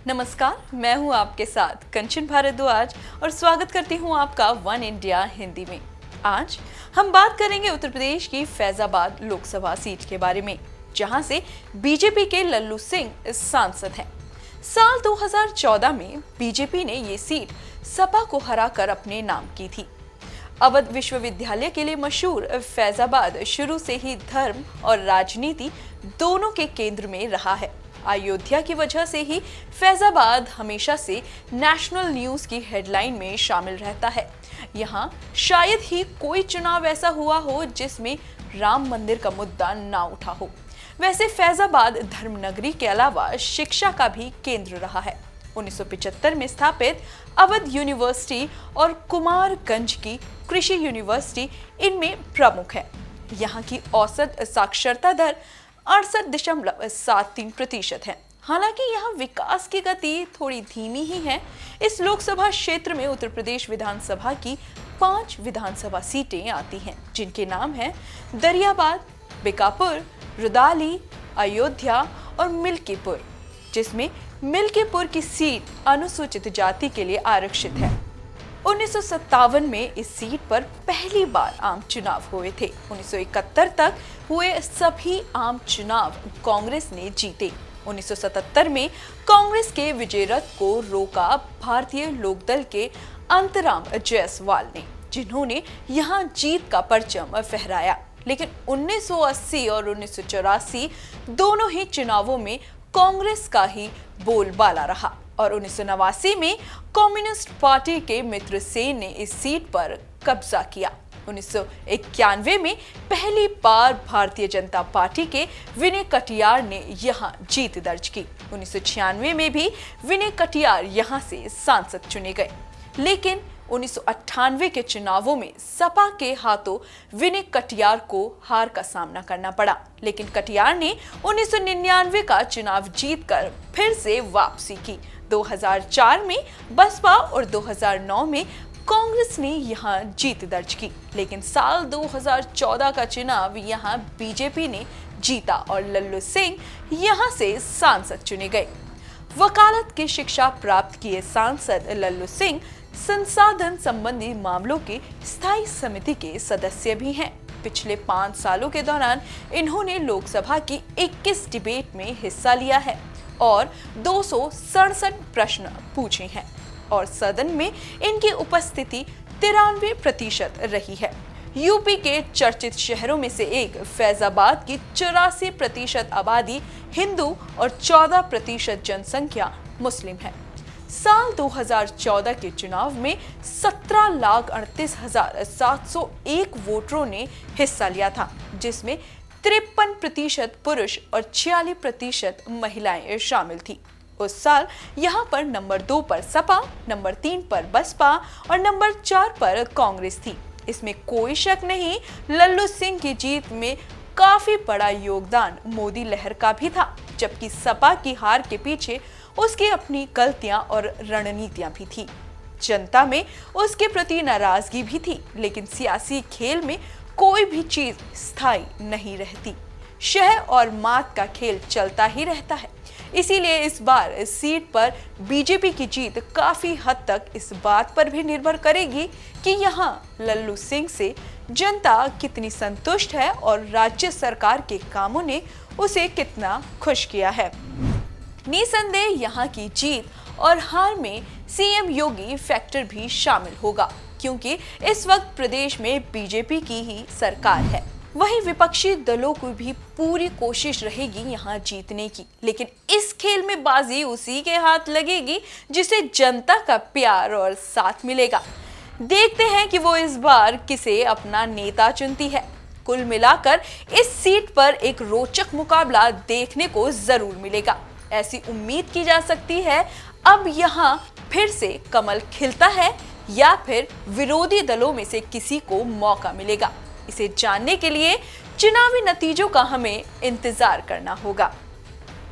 नमस्कार, मैं हूं आपके साथ कंचन भारद्वाज और स्वागत करती हूं आपका वन इंडिया हिंदी में। आज हम बात करेंगे उत्तर प्रदेश की फैजाबाद लोकसभा सीट के बारे में, जहां से बीजेपी के लल्लू सिंह सांसद हैं। साल 2014 में बीजेपी ने ये सीट सपा को हराकर अपने नाम की थी। अवध विश्वविद्यालय के लिए मशहूर फैजाबाद शुरू से ही धर्म और राजनीति दोनों के केंद्र में रहा है। अयोध्या की वजह से ही फैजाबाद हमेशा से नेशनल न्यूज की हेडलाइन में शामिल रहता है। यहाँ शायद ही कोई चुनाव ऐसा हुआ हो जिसमें राम मंदिर का मुद्दा ना उठा हो। वैसे फैजाबाद धर्मनगरी के अलावा शिक्षा का भी केंद्र रहा है। 1975 में स्थापित अवध यूनिवर्सिटी और कुमारगंज की कृषि यूनिवर्सिटी इनमें प्रमुख है। यहाँ की औसत साक्षरता दर 68.73% है। हालांकि यहाँ विकास की गति थोड़ी धीमी ही है। इस लोकसभा क्षेत्र में उत्तर प्रदेश विधानसभा की 5 विधानसभा सीटें आती हैं, जिनके नाम हैं दरियाबाद, बीकापुर, रुदाली, अयोध्या और मिल्कीपुर, जिसमें मिल्कीपुर की सीट अनुसूचित जाति के लिए आरक्षित है। 1957 में इस सीट पर पहली बार आम चुनाव हुए थे। 1971 तक हुए सभी आम चुनाव कांग्रेस ने जीते। 1977 में कांग्रेस के विजय रथ को रोका भारतीय लोकदल के अंतराम जायसवाल ने, जिन्होंने यहां जीत का परचम फहराया। लेकिन 1980 और 1984 दोनों ही चुनावों में कांग्रेस का ही बोलबाला रहा और 1989 में कम्युनिस्ट पार्टी के मित्र सेन ने इस सीट पर कब्जा किया। 1991 में पहली बार भारतीय जनता पार्टी के विनय कटियार ने यहां जीत दर्ज की। 1996 में भी विनय कटियार यहां से सांसद चुने गए, लेकिन 1998 के चुनावों में सपा के हाथों विनय कटियार को हार का सामना करना पड़ा। लेकिन कटियार ने 1999 का चुनाव जीतकर फिर से वापसी की। 2004 में बसपा और 2009 में कांग्रेस ने यहां जीत दर्ज की, लेकिन साल 2014 का चुनाव यहां बीजेपी ने जीता और लल्लू सिंह यहां से सांसद चुने गए। वकालत की शिक्षा प्राप्त किए सांसद लल्लू सिंह संसाधन संबंधी मामलों की स्थायी समिति के सदस्य भी हैं। पिछले 5 सालों के दौरान इन्होंने लोकसभा की 21 डिबेट में हिस्सा लिया है और 267 प्रश्न पूछे हैं और सदन में इनकी उपस्थिति 93% रही है। यूपी के चर्चित शहरों में से एक फैजाबाद की 84% आबादी हिंदू और 14% जनसंख्या मुस्लिम है। साल 2014 के चुनाव में 17,38,701 वोटरों ने हिस्सा लिया था, जिसमें 53% पुरुष और 46% महिलाएं शामिल थी। उस साल यहाँ पर नंबर 2 पर सपा, नंबर 3 पर बसपा और नंबर 4 पर कांग्रेस थी। इसमें कोई शक नहीं, लल्लू सिंह की जीत में काफी बड़ा योगदान मोदी लहर का भी था, जबकि सपा की हार के पीछे उसकी अपनी गलतियां और रणनीतियां भी थी। जनता में उसके प्रति नाराजगी भी थी, लेकिन सियासी खेल में कोई भी चीज स्थायी नहीं रहती। शह और मात का खेल चलता ही रहता है। इसीलिए इस बार इस सीट पर बीजेपी की जीत काफी हद तक इस बात पर भी निर्भर करेगी कि यहाँ लल्लू सिंह से जनता कितनी संतुष्ट है और राज्य सरकार के कामों ने उसे कितना खुश किया है। निसंदेह यहाँ की जीत और हार में सीएम योगी फैक्टर भी शामिल होगा, क्योंकि इस वक्त प्रदेश में बीजेपी की ही सरकार है। वहीं विपक्षी दलों को भी पूरी कोशिश रहेगी यहाँ जीतने की, लेकिन इस खेल में बाजी उसी के हाथ लगेगी जिसे जनता का प्यार और साथ मिलेगा। देखते हैं कि वो इस बार किसे अपना नेता चुनती है। कुल मिलाकर इस सीट पर एक रोचक मुकाबला देखने को जरूर मिलेगा। ऐसी उम्मीद की जा सकती है अब यहाँ फिर से कमल खिलता है या फिर विरोधी दलों में से किसी को मौका मिलेगा। इसे जानने के लिए चुनावी नतीजों का हमें इंतजार करना होगा।